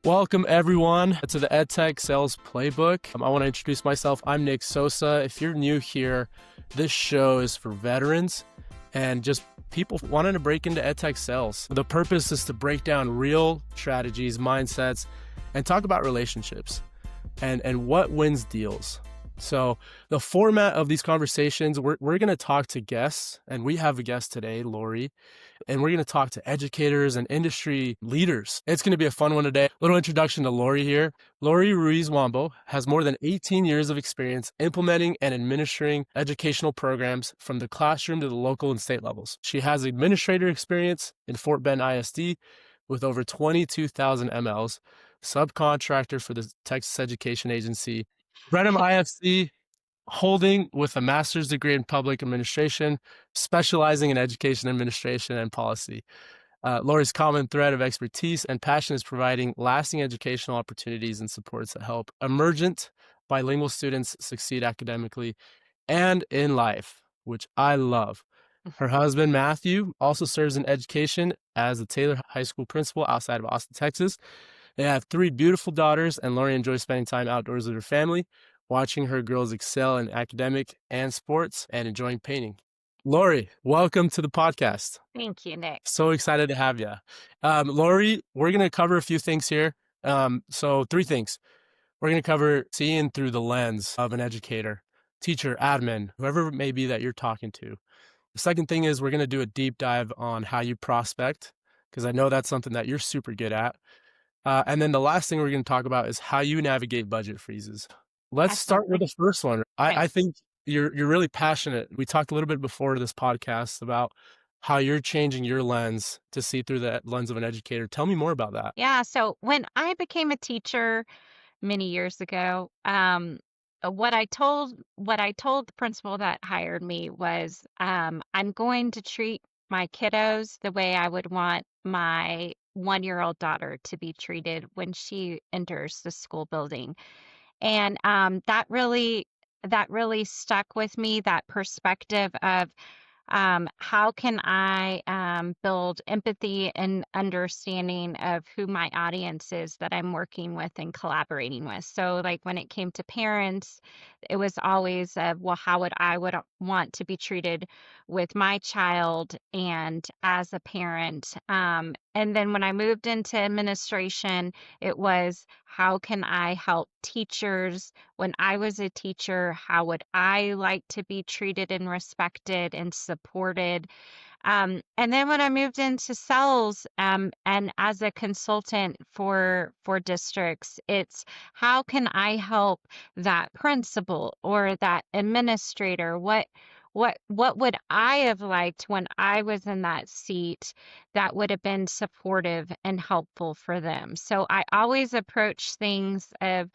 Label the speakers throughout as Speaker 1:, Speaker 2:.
Speaker 1: Welcome, everyone, to the EdTech Sales Playbook. I want to introduce myself. I'm Nick Sosa. If you're new here, this show is for veterans and just people wanting to break into EdTech sales. The purpose is to break down real strategies, mindsets, and talk about relationships and what wins deals. So the format of these conversations, we're going to talk to guests, and we have a guest today, Lori, and we're going to talk to educators and industry leaders. It's going to be a fun one today. Little introduction to Lori here. Lori Ruiz Wamble has more than 18 years of experience implementing and administering educational programs from the classroom to the local and state levels. She has administrator experience in Fort Bend ISD with over 22,000 MLs, subcontractor for the Texas Education Agency, Brenham IFC, holding with a master's degree in public administration, specializing in education administration and policy. Lori's common thread of expertise and passion is providing lasting educational opportunities and supports that help emergent bilingual students succeed academically and in life, which I love. Her husband, Matthew, also serves in education as the Taylor High School principal outside of Austin, Texas. They have 3 beautiful daughters, and Lori enjoys spending time outdoors with her family, watching her girls excel in academic and sports, and enjoying painting. Lori, welcome to the podcast.
Speaker 2: Thank you, Nick.
Speaker 1: So excited to have you. Lori, we're going to cover a few things here. So 3 things. We're going to cover seeing through the lens of an educator, teacher, admin, whoever it may be that you're talking to. The second thing is we're going to do a deep dive on how you prospect, because I know that's something that you're super good at. And then the last thing we're going to talk about is how you navigate budget freezes. Let's start with
Speaker 2: Absolutely.
Speaker 1: the first one.
Speaker 2: Okay.
Speaker 1: I think you're really passionate. We talked a little bit before this podcast about how you're changing your lens to see through the lens of an educator. Tell me more about that.
Speaker 2: Yeah. So when I became a teacher many years ago, what I told the principal that hired me was, I'm going to treat my kiddos the way I would want my 1-year-old daughter to be treated when she enters the school building. And that really stuck with me, that perspective of how can I build empathy and understanding of who my audience is that I'm working with and collaborating with. So, like when it came to parents, it was always, well, how would I would want to be treated with my child and as a parent. And then when I moved into administration, it was how can I help teachers when I was a teacher? How would I like to be treated and respected and supported? And then when I moved into sales, and as a consultant for districts, it's how can I help that principal or that administrator? What would I have liked when I was in that seat that would have been supportive and helpful for them? So I always approach things of,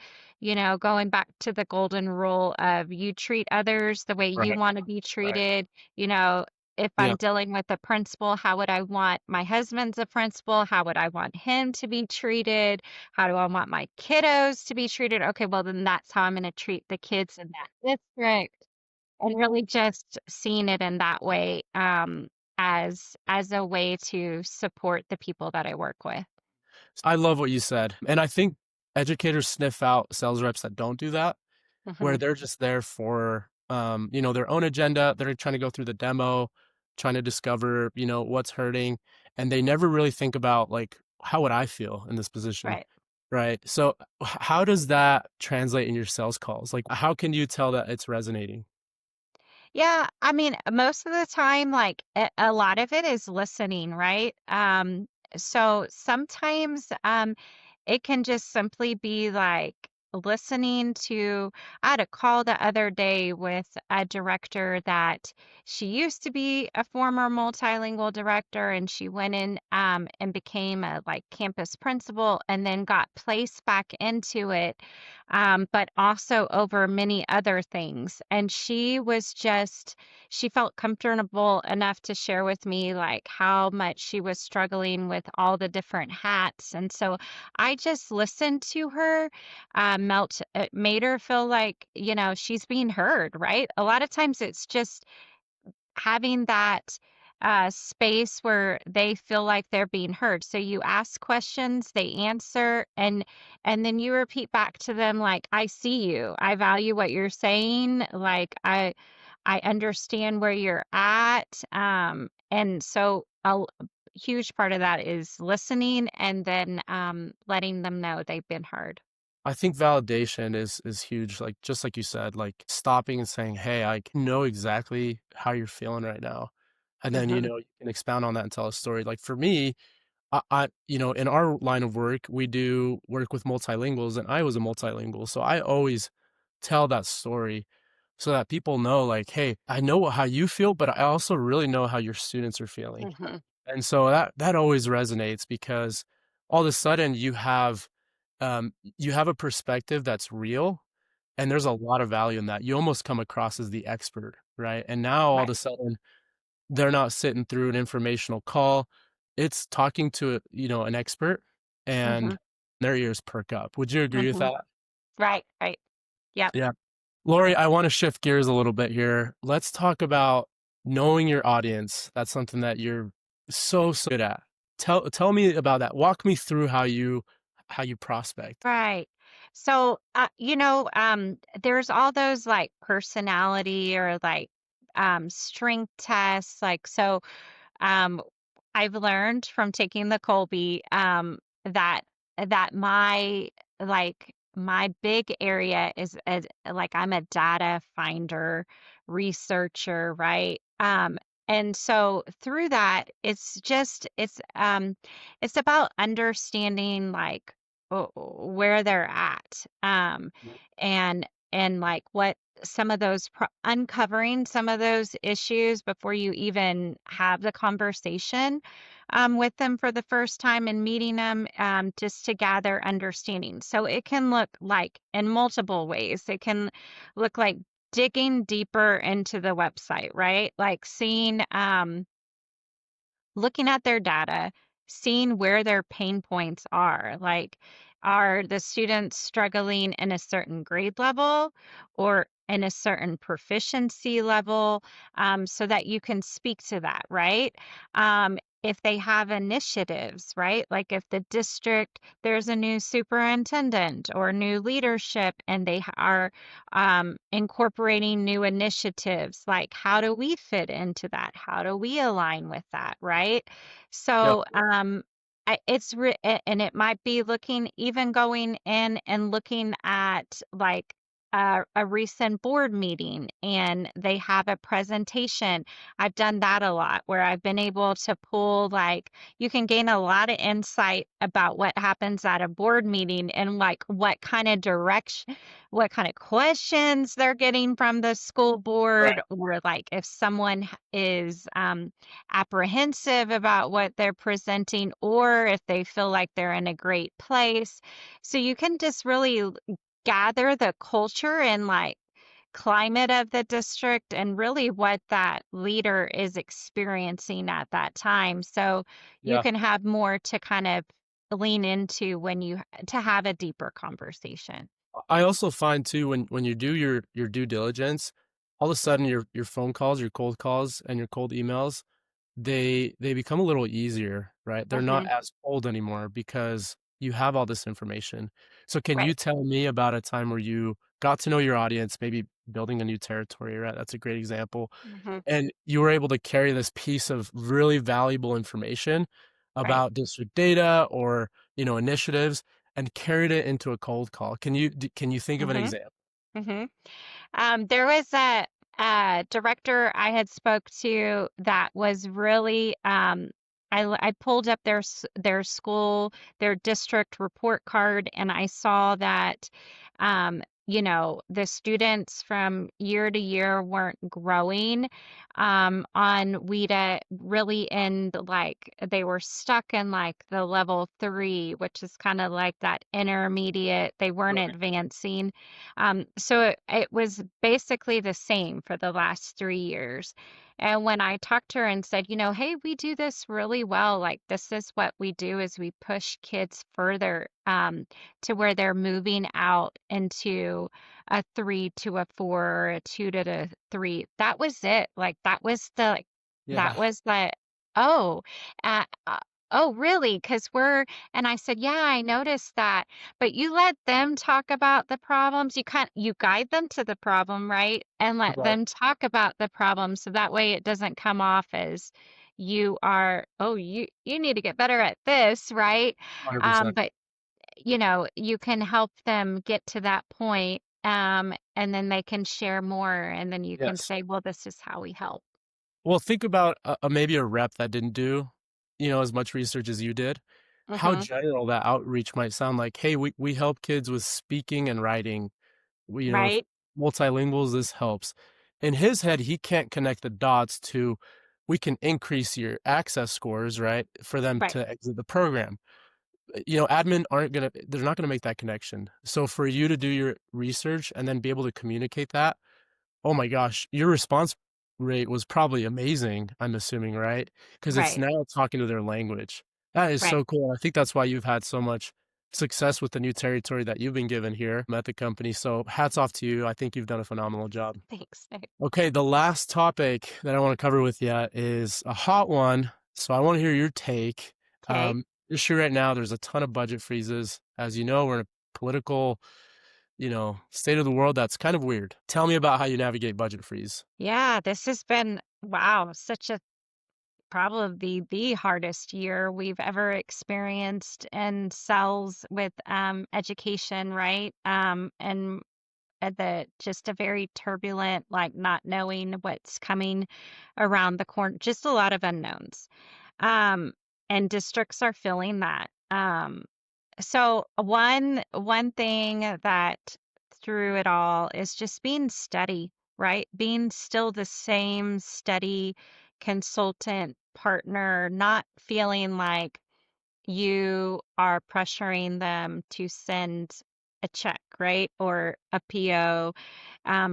Speaker 2: going back to the golden rule of you treat others the way you
Speaker 1: Right.
Speaker 2: want to be
Speaker 1: Right.
Speaker 2: treated. You know, if
Speaker 1: Yeah.
Speaker 2: I'm dealing with a principal, how would I want my husband's a principal? How would I want him to be treated? How do I want my kiddos to be treated? Okay, well, then that's how I'm going to treat the kids in that district. And really just seeing it in that way, as a way to support the people that I work with.
Speaker 1: I love what you said. And I think educators sniff out sales reps that don't do that, where
Speaker 2: Mhm.
Speaker 1: they're just there for their own agenda. They're trying to go through the demo, trying to discover what's hurting, and they never really think about, like, how would I feel in this position,
Speaker 2: Right.
Speaker 1: right? So how does that translate in your sales calls? Like, how can you tell that it's resonating?
Speaker 2: Yeah, I mean, most of the time, like, a lot of it is listening, right? So sometimes, it can just simply be like listening to. I had a call the other day with a director that she used to be a former multilingual director, and she went in, and became a like campus principal and then got placed back into it, but also over many other things. And she felt comfortable enough to share with me like how much she was struggling with all the different hats. And so I just listened to her, it made her feel like, she's being heard, right? A lot of times it's just having that space where they feel like they're being heard. So you ask questions, they answer, and then you repeat back to them like, "I see you. I value what you're saying. Like I understand where you're at." And so huge part of that is listening and then letting them know they've been heard.
Speaker 1: I think validation is huge, like, just like you said, like, stopping and saying, "Hey, I know exactly how you're feeling right now." And then,
Speaker 2: Hmm.
Speaker 1: you can expound on that and tell a story. Like, for me, in our line of work, we do work with multilinguals, and I was a multilingual, so I always tell that story so that people know, like, "Hey, I know how you feel, but I also really know how your students are feeling."
Speaker 2: Hmm.
Speaker 1: And so that always resonates because all of a sudden you have a perspective that's real, and there's a lot of value in that. You almost come across as the expert, right? And now all of a
Speaker 2: Right.
Speaker 1: sudden, they're not sitting through an informational call. It's talking to, an expert,
Speaker 2: Hmm.
Speaker 1: and their ears perk up. Would you agree with
Speaker 2: Hmm.
Speaker 1: that?
Speaker 2: Right. Right. Yep.
Speaker 1: Yeah. Lori, I wanna shift gears a little bit here. Let's talk about knowing your audience. That's something that you're so good at. Tell me about that. Walk me through how you prospect.
Speaker 2: Right. So, there's all those like personality or like strength tests. Like, so um, I've learned from taking the Colby that my my big area is like I'm a data finder, researcher, right? And so through that, it's about understanding like where they're at,
Speaker 1: Mhm.
Speaker 2: and like what some of those uncovering some of those issues before you even have the conversation with them for the first time and meeting them, just to gather understanding. So it can look like in multiple ways. It can look like digging deeper into the website, right? Like seeing looking at their data, seeing where their pain points are. Like, are the students struggling in a certain grade level or in a certain proficiency level, so that you can speak to that, right? If they have initiatives, right? Like if the district, there's a new superintendent or new leadership and they are incorporating new initiatives. Like, how do we fit into that? How do we align with that? Right.
Speaker 1: Yep.
Speaker 2: So, and it might be looking, even going in and looking at like a recent board meeting and they have a presentation. I've done that a lot where I've been able to pull, like, you can gain a lot of insight about what happens at a board meeting and like what kind of questions they're getting from the school board,
Speaker 1: Right.
Speaker 2: or like if someone is apprehensive about what they're presenting, or if they feel like they're in a great place. So you can just really gather the culture and like climate of the district and really what that leader is experiencing at that time. So you
Speaker 1: Yeah.
Speaker 2: can have more to kind of lean into when to have a deeper conversation.
Speaker 1: I also find too when you do your due diligence, all of a sudden your phone calls, your cold calls, and your cold emails, they become a little easier, right? They're not
Speaker 2: Hmm.
Speaker 1: as cold anymore because you have all this information. So can you
Speaker 2: Right.
Speaker 1: tell me about a time where you got to know your audience, maybe building a new territory, right? That's a great example.
Speaker 2: Hmm.
Speaker 1: And you were able to carry this piece of really valuable information
Speaker 2: Right.
Speaker 1: about district data or, initiatives and carried it into a cold call. Can you think of an
Speaker 2: Hmm.
Speaker 1: example?
Speaker 2: Hmm. There was a director I had spoke to that was really, I pulled up their school, their district report card, and I saw that, the students from year to year weren't growing on WIDA really in like they were stuck in like the level 3, which is kind of like that intermediate. They weren't
Speaker 1: Right.
Speaker 2: advancing. So it was basically the same for the last 3 years. And when I talked to her and said, hey, we do this really well. Like this is what we do is we push kids further to where they're moving out into a 3 to a 4 or a 2 to a 3. That was it. Like that was the That
Speaker 1: Yeah.
Speaker 2: was the oh, uh, uh, oh, really? Because and I said, "Yeah, I noticed that." But you let them talk about the problems. You guide them to the problem, right? And let
Speaker 1: Right.
Speaker 2: them talk about the problem so that way it doesn't come off as you are, "Oh, you need to get better at this," right?
Speaker 1: 100%.
Speaker 2: But, you can help them get to that point, and then they can share more, and then you can
Speaker 1: Yes.
Speaker 2: say, "Well, this is how we help."
Speaker 1: Well, think about maybe a rep that didn't do, as much research as you did. How
Speaker 2: Mhm.
Speaker 1: general that outreach might sound like, "Hey, we help kids with speaking and writing. If
Speaker 2: Right?
Speaker 1: multilinguals, this helps." In his head, he can't connect the dots to, we can increase your access scores, right, for them
Speaker 2: Right.
Speaker 1: to exit the program. Admin they're not gonna make that connection. So for you to do your research and then be able to communicate that, oh my gosh, your response rate was probably amazing, I'm assuming, right? Because it's
Speaker 2: Right.
Speaker 1: now talking to their language. That is
Speaker 2: Right.
Speaker 1: so cool. I think that's why you've had so much success with the new territory that you've been given here at the company. So hats off to you. I think you've done a phenomenal job.
Speaker 2: Thanks.
Speaker 1: Okay, the last topic that I want to cover with you is a hot one. So I want to hear your take.
Speaker 2: Okay.
Speaker 1: Issue right now, there's a ton of budget freezes. As you know, we're in a political, state of the world that's kind of weird. Tell me about how you navigate budget freeze.
Speaker 2: Yeah, this has been, wow, such a probably the hardest year we've ever experienced in cells with education, right? And the just a very turbulent, like not knowing what's coming around the corner, just a lot of unknowns. Um, and districts are feeling that. So one thing that through it all is just being steady, right? Being still the same steady consultant partner, not feeling like you are pressuring them to send a check, right? Or a PO.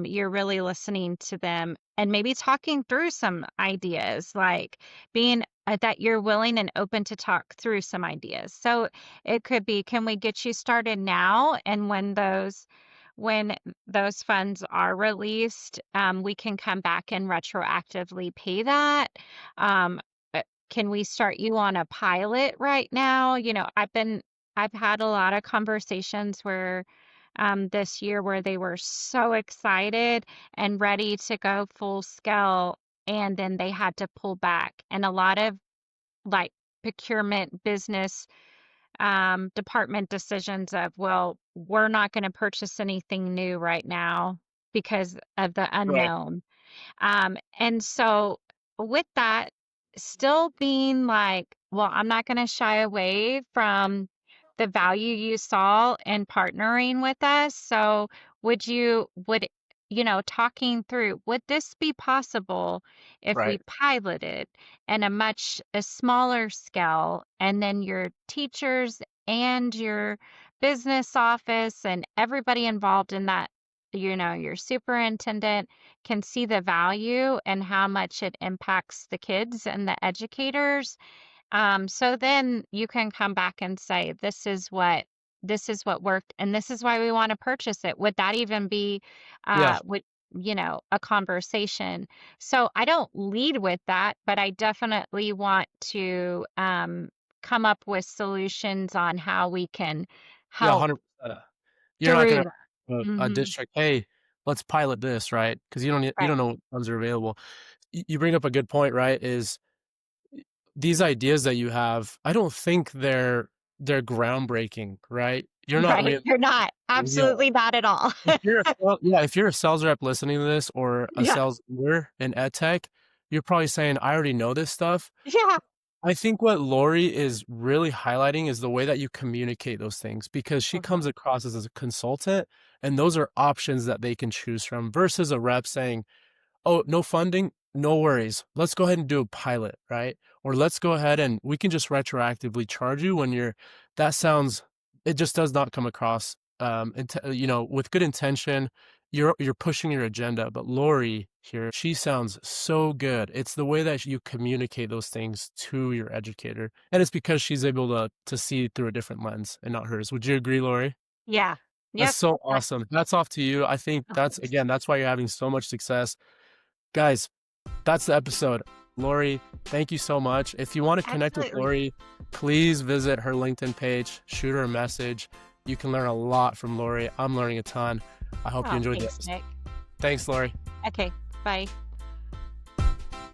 Speaker 2: You're really listening to them and maybe talking through some ideas, like being that you're willing and open to talk through some ideas. So it could be, can we get you started now? And when those funds are released, we can come back and retroactively pay that. Um, can we start you on a pilot right now? I've had a lot of conversations where this year where they were so excited and ready to go full scale, and then they had to pull back. And a lot of like procurement business department decisions of, well, we're not going to purchase anything new right now because of the
Speaker 1: Right.
Speaker 2: unknown. And so with that, still being like, well, I'm not going to shy away from the value you saw in partnering with us. So talking through, would this be possible if we
Speaker 1: Right.
Speaker 2: piloted in a smaller scale, and then your teachers and your business office and everybody involved in that, your superintendent can see the value and how much it impacts the kids and the educators. So then you can come back and say, this is what worked, and this is why we want to purchase it. Would that even be
Speaker 1: Yeah.
Speaker 2: a conversation? So I don't lead with that, but I definitely want to come up with solutions on how we can
Speaker 1: Yeah,
Speaker 2: help
Speaker 1: 100%. You're not
Speaker 2: through
Speaker 1: gonna
Speaker 2: that.
Speaker 1: a
Speaker 2: Hmm.
Speaker 1: district, "Hey, let's pilot this," right? Because you
Speaker 2: Right.
Speaker 1: don't know what funds are available. You bring up a good point, right, is these ideas that you have, I don't think they're groundbreaking, right? You're not
Speaker 2: Right.
Speaker 1: really
Speaker 2: You're not.
Speaker 1: yeah.
Speaker 2: Absolutely not at all.
Speaker 1: If you're a sales rep listening to this or a
Speaker 2: Yeah.
Speaker 1: sales leader in ed tech, you're probably saying, "I already know this stuff."
Speaker 2: Yeah.
Speaker 1: I think what Lori is really highlighting is the way that you communicate those things because she comes
Speaker 2: Mhm.
Speaker 1: across as a consultant, and those are options that they can choose from versus a rep saying, "Oh, no funding? No worries. Let's go ahead and do a pilot," right? Or let's go ahead and we can just retroactively charge you when you're that sounds it just does not come across with good intention. You're pushing your agenda, but Lori here, she sounds so good. It's the way that you communicate those things to your educator, and it's because she's able to see through a different lens and not hers. Would you agree, Lori?
Speaker 2: Yeah.
Speaker 1: That's
Speaker 2: Yep.
Speaker 1: so
Speaker 2: I
Speaker 1: awesome. Hats off to you. I think
Speaker 2: oh,
Speaker 1: that's
Speaker 2: thanks.
Speaker 1: again, that's why you're having so much success. Guys, that's the episode. Lori, thank you so much. If you want to connect with
Speaker 2: Absolutely.
Speaker 1: Lori, please visit her LinkedIn page, shoot her a message. You can learn a lot from Lori. I'm learning a ton. I hope you
Speaker 2: Oh,
Speaker 1: enjoyed
Speaker 2: thanks,
Speaker 1: this.
Speaker 2: Nick.
Speaker 1: Thanks, Lori.
Speaker 2: Okay, bye.